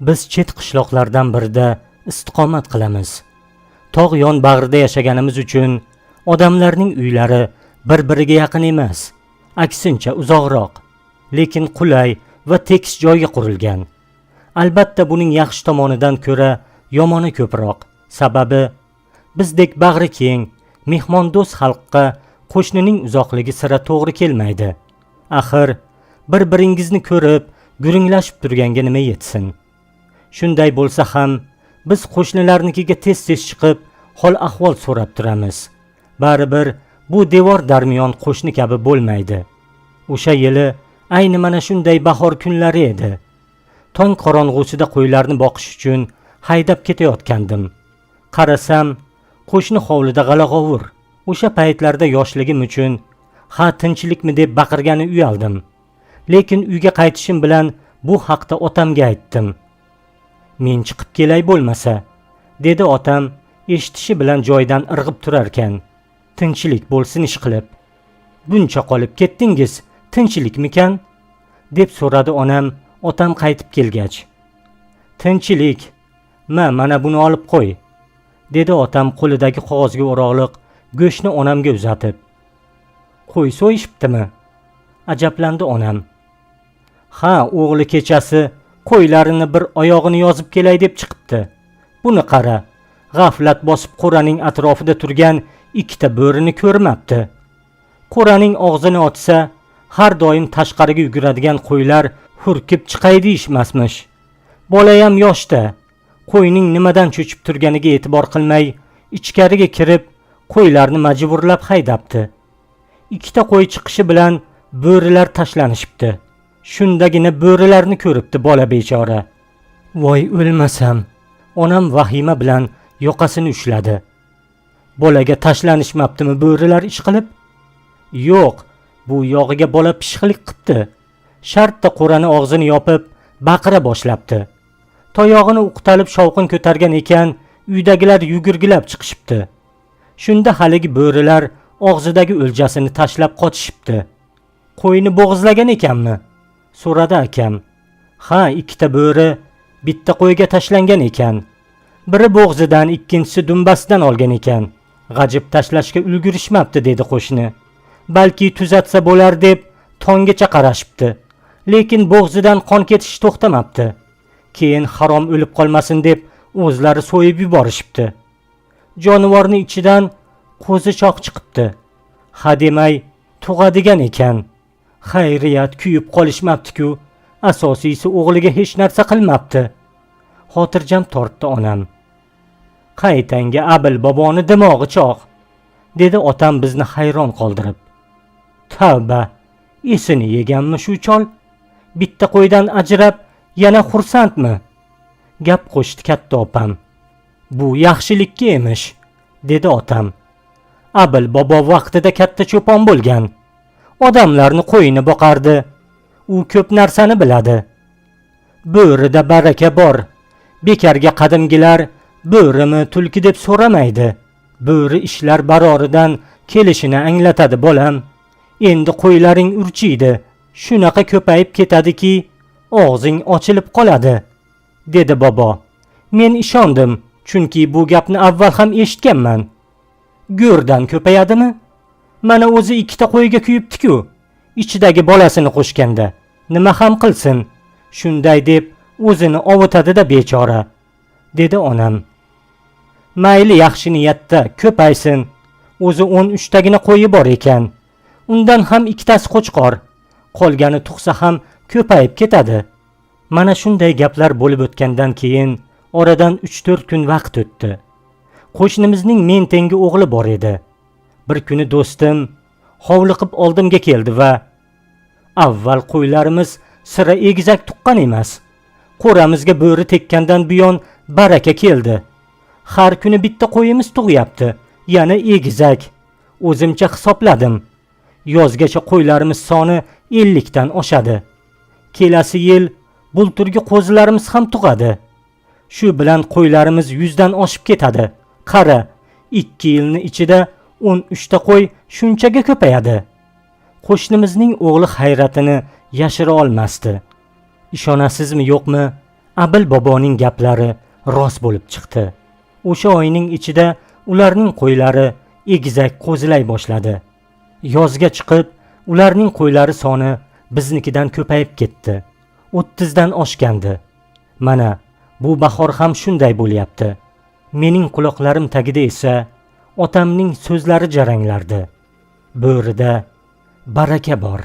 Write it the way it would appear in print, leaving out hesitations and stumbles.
Biz chet qishloqlardan birida istiqomat qilamiz. Tog' yon bag'rida yashaganimiz uchun odamlarning uylari bir-biriga yaqin emas, aksincha uzoqroq, lekin qulay va tekis joyga qurilgan. Albatta buning yaxshi tomonidan ko'ra yomoni ko'proq. Sababi bizdek bag'ri keng, mehmondo'st xalqqa qo'shnining uzoqligi sira to'g'ri kelmaydi. Axir bir-biringizni ko'rib, guringlashib turganga nima yetsin? Shunday bo'lsa ham biz qo'shnilarnikiga tez-tez chiqib, hol ahvol so'rab turamiz. Baribir bu devor darmiyon qo'shni kabi bo'lmaydi. O'sha yili ayni mana shunday bahor kunlari edi. Tong qorong'usida qo'ylarni boqish uchun haydab ketayotgandim. Qarasam, qo'shni hovlida g'ala-g'ovur. O'sha paytlarda yoshligim uchun "Ha, tinchlikmi?" deb baqirgani uyaldim. Lekin uyga qaytishim bilan bu haqda otamga aytdim. "Men chiqib kelay bo'lmasa", dedi otam eshitishi bilan joydan irg'ib turar ekan. "Tinchlik bo'lsin ish qilib. Buncha qolib ketdingiz, tinchlikmikan?" deb so'radi onam otam qaytib kelgach. "Tinchlik. Mana buni olib qo'y", dedi otam qo'lidagi qog'ozga o'roqliq go'shtni onamga uzatib. "Qo'y so'yishibdimi?" ajablandi onam. "Ha, o'g'li kechasi qo'ylarini bir oyog'ini yozib kelay deb chiqibdi. Buni qara, g'aflat bosib qo'raning atrofida turgan ikkita bo'rini ko'rmabdi. Qo'raning og'zini ochsa, har doim tashqariga yuguradigan qo'ylar hurkib chiqay deyishmasmish. Bolayam yoshda, qo'yning nimadan cho'chib turganiga e'tibor qilmay, ichkariga kirib, qo'ylarni majburlab haydabdi. Ikkita qo'y chiqishi bilan bo'rilar tashlanishibdi. Shundagina bo'rilarni ko'ribdi bola bechora. Voy o'lmasam." Onam vahima bilan yoqasini ushladi. "Bolaga tashlanishmabdimi bo'rilar ish qilib?" "Yo'q, bu yog'iga bola pishqlik qilibdi. Shartta qo'rani og'zini yopib, baqira boshlabdi. Toyog'ini uqtalib shovqin ko'targan ekan, uydagilar yugurgilab chiqishibdi. Shunda haligi bo'rilar og'zidagi o'ljasini tashlab qochishibdi." "Qo'yni bo'g'izlagan ekanmi?" so'radi akam. "Ha, ikkita bo'ri bitta qo'yga tashlangan ekan. Biri bo'g'zidan, ikkinchisi dumbasidan olgan ekan. G'ajib tashlashga ulgurishmabdi", dedi qo'shni. "Balki tuzatsa bo'lar deb tonggacha qarashibdi. Lekin bo'g'zidan qon ketish to'xtamabdi. Keyin harom o'lib qolmasin deb o'zlari so'yib yuborishibdi. Jonivorni ichidan qo'zichoq chiqibdi. Ha demay tug'adigan ekan. Xayriyat kuyib qolishmabdi-ku. Asosiysi o'g'liga hech narsa qilmabdi", xotirjam tortdi onam. "Qaytanga Abil boboni dimog'i choq", dedi otam bizni hayron qoldirib. "Tavba, esini yeganmi shu chol? Bitta qo'ydan ajrab yana xursandmi?" gap qo'shdi katta opam. "Bu yaxshilikka emish", dedi otam. "Abil bobo vaqtida katta cho'pon bo'lgan. Odamlarni qo'yini boqardi. U ko'p narsani biladi. Bo'rida baraka bor. Bekarga qadimgilar bo'rimi tulki deb so'ramaydi. Bo'ri ishlar baroridan kelishini anglatadi bolam. Endi qo'ylaring urchiydi. Shunaqa ko'payib ketadiki, og'zing ochilib qoladi", dedi bobo. Men ishondim, chunki bu gapni avval ham eshitganman. "Go'rdan ko'payadimi? Mana o'zi ikkita qo'yga kuyibdi-ku, ichidagi bolasini qo'shganda. Nima ham qilsin? Shunday deb o'zini ovutadi-da bechora", dedi onam. "Mayli, yaxshi niyatda ko'paysin. O'zi 13 tagina qo'yi bor ekan. Undan ham ikkitasi qo'chqor. Qolgani tug'sa ham ko'payib ketadi." Mana shunday gaplar bo'lib o'tgandan keyin oradan 3-4 kun vaqt o'tdi. Qo'shnimizning men tengi o'g'li bor edi. Bir kuni do'stim hovliqib oldimga keldi va "Avval qo'ylarimiz sira egizak tuqqan emas. Qo'ramizga bo'ri tekkandan buyon baraka keldi. Har kuni bitta qo'yimiz tug'yapti, yana egizak. O'zimcha hisobladim. Yozgacha qo'ylarimiz soni 50 dan oshadi. Kelasi yil bulturgi qo'zilarimiz ham tug'adi. Shu bilan qo'ylarimiz 100 dan oshib ketadi. Qara, 2 yilning ichida 13 ta qo'y shunchaga ko'payadi." Qo'shnimizning o'g'li hayratini yashira olmasdi. "Ishonasizmi yo'qmi? Abil boboning gaplari rost bo'lib chiqdi. O'sha oyning ichida ularning qo'ylari egizak qo'zilay boshladi. Yozga chiqib, ularning qo'ylari soni biznikidan ko'payib ketdi. 30 dan oshgandi. Mana bu bahor ham shunday bo'lyapti. Mening quloqlarim tagida esa otamning so'zlari jaranglardi. Bo'rida baraka bor.